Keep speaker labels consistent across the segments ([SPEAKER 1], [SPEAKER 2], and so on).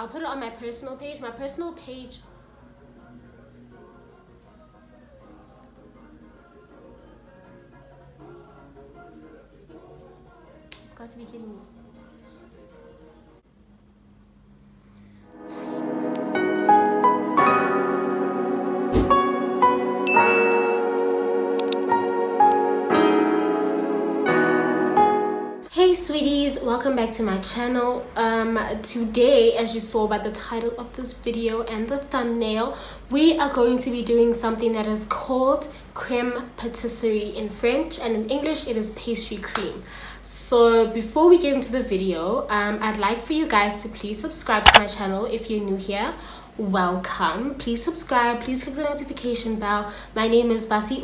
[SPEAKER 1] I'll put it on my personal page. My personal page. You've got to be kidding me. Hey sweeties, welcome back to my channel. Today, as you saw by the title of this video and the thumbnail, we are going to be doing something that is called crème patisserie in French, and in English it is pastry cream. So before we get into the video, I'd like for you guys to please subscribe to my channel. If you're new here, welcome. Please subscribe, please click the notification bell. My name is Basi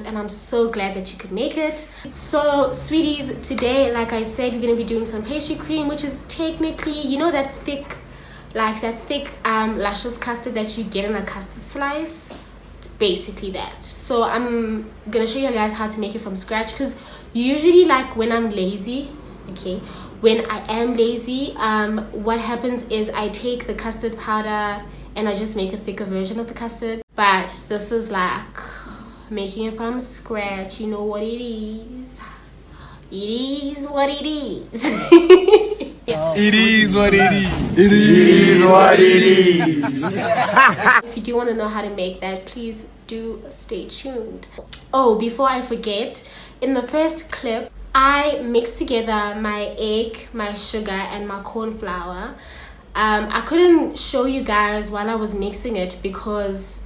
[SPEAKER 1] and I'm so glad that you could make it. So sweeties, today, like I said, we're going to be doing some pastry cream, which is technically, you know, that thick luscious custard that you get in a custard slice. It's basically that. So I'm gonna show you guys how to make it from scratch, because usually, like, when I'm lazy, when I am lazy, what happens is I take the custard powder and I just make a thicker version of the custard. But this is like making it from scratch. You know what it is. It is what it is.
[SPEAKER 2] It is what it is. It is what it is.
[SPEAKER 1] If you do want to know how to make that, please do stay tuned. Oh, before I forget, in the first clip, I mixed together my egg, my sugar, and my corn flour. I couldn't show you guys while I was mixing it because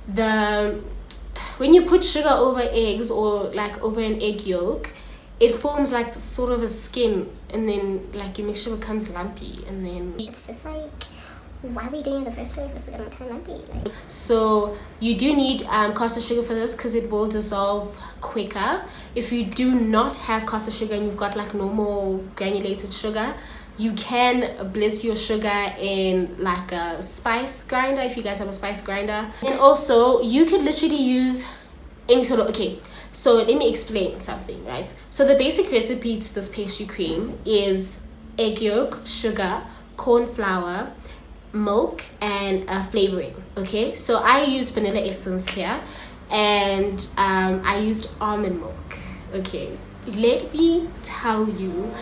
[SPEAKER 1] when you put sugar over eggs or like over an egg yolk, it forms like sort of a skin, and then like your mixture becomes lumpy, and then
[SPEAKER 3] it's just like, why are we doing it in the first place if it's gonna turn lumpy?
[SPEAKER 1] So you do need Castor sugar for this because it will dissolve quicker. If you do not have Castor sugar and you've got like normal granulated sugar, you can blitz your sugar in like a spice grinder if you guys have a spice grinder. And also you could literally use any sort of, so let me explain something, right? So the basic recipe to this pastry cream is egg yolk, sugar, corn flour, milk, and flavoring. So I used vanilla essence here, and I used almond milk. Let me tell you,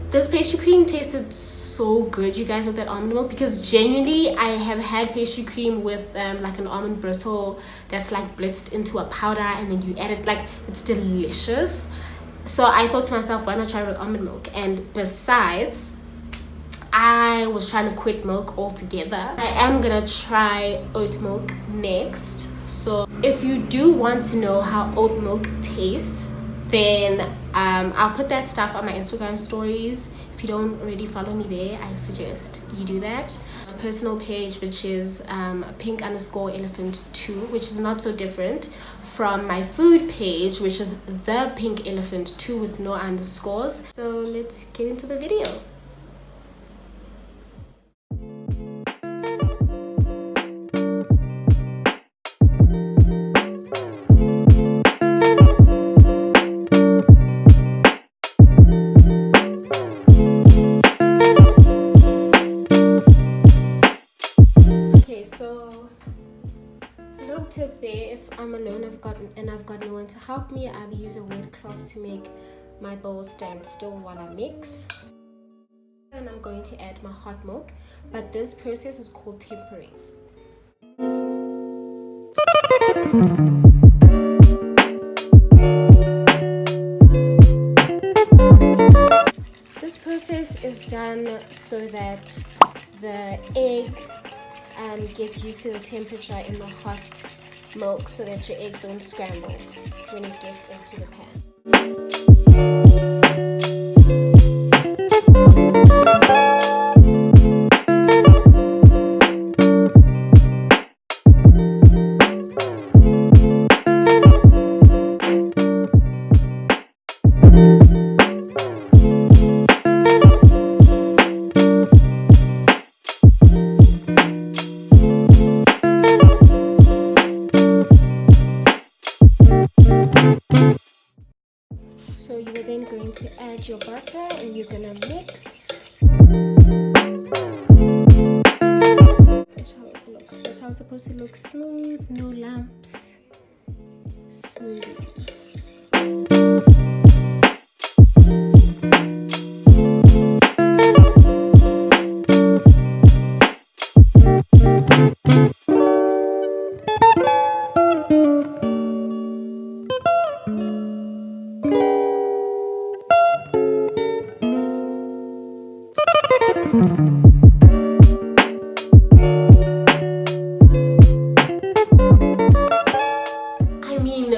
[SPEAKER 1] this pastry cream tasted so good, you guys, with that almond milk, because genuinely I have had pastry cream with like an almond brittle that's like blitzed into a powder and then you add it, like, it's delicious. So I thought to myself, why not try it with almond milk? And besides, I was trying to quit milk altogether. I am gonna try oat milk next. So if you do want to know how oat milk tastes, then I'll put that stuff on my Instagram stories. If you don't already follow me there, I suggest you do that. Personal page, which is pink_elephant2, which is not so different from my food page, which is the pink elephant 2 with no underscores. So let's get into the video. So a little tip there, if I'm alone I've got no one to help me, I'll use a wet cloth to make my bowl stand still while I mix. And I'm going to add my hot milk, but this process is called tempering. This process is done so that the egg gets used to the temperature in the hot milk, so that your eggs don't scramble when it gets into the pan. So you're then going to add your butter and you're gonna mix. supposed to look smooth, no lumps. Smooth.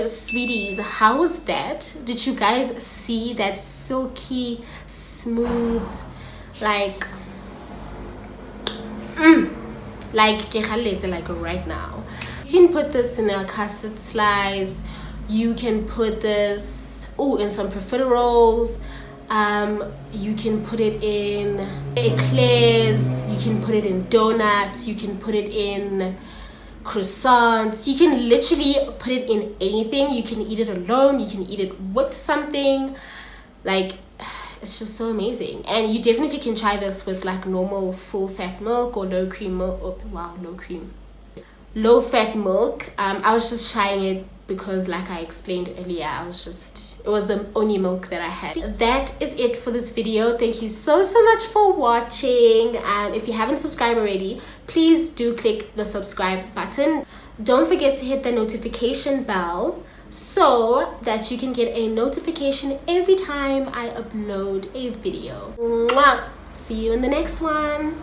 [SPEAKER 1] Sweeties, how was that? Did you guys see that silky smooth, like like right now? You can put this in a custard slice, you can put this in some profiteroles, you can put it in eclairs, you can put it in donuts, you can put it in croissants, you can literally put it in anything. You can eat it alone, you can eat it with something. Like, it's just so amazing. And you definitely can try this with like normal full fat milk or low cream milk. Low fat milk. I was just trying it because, like I explained earlier, it was the only milk that I had. That is it for this video. Thank you so much for watching. If you haven't subscribed already, please do click the subscribe button. Don't forget to hit the notification bell so that you can get a notification every time I upload a video. Mwah! See you in the next one.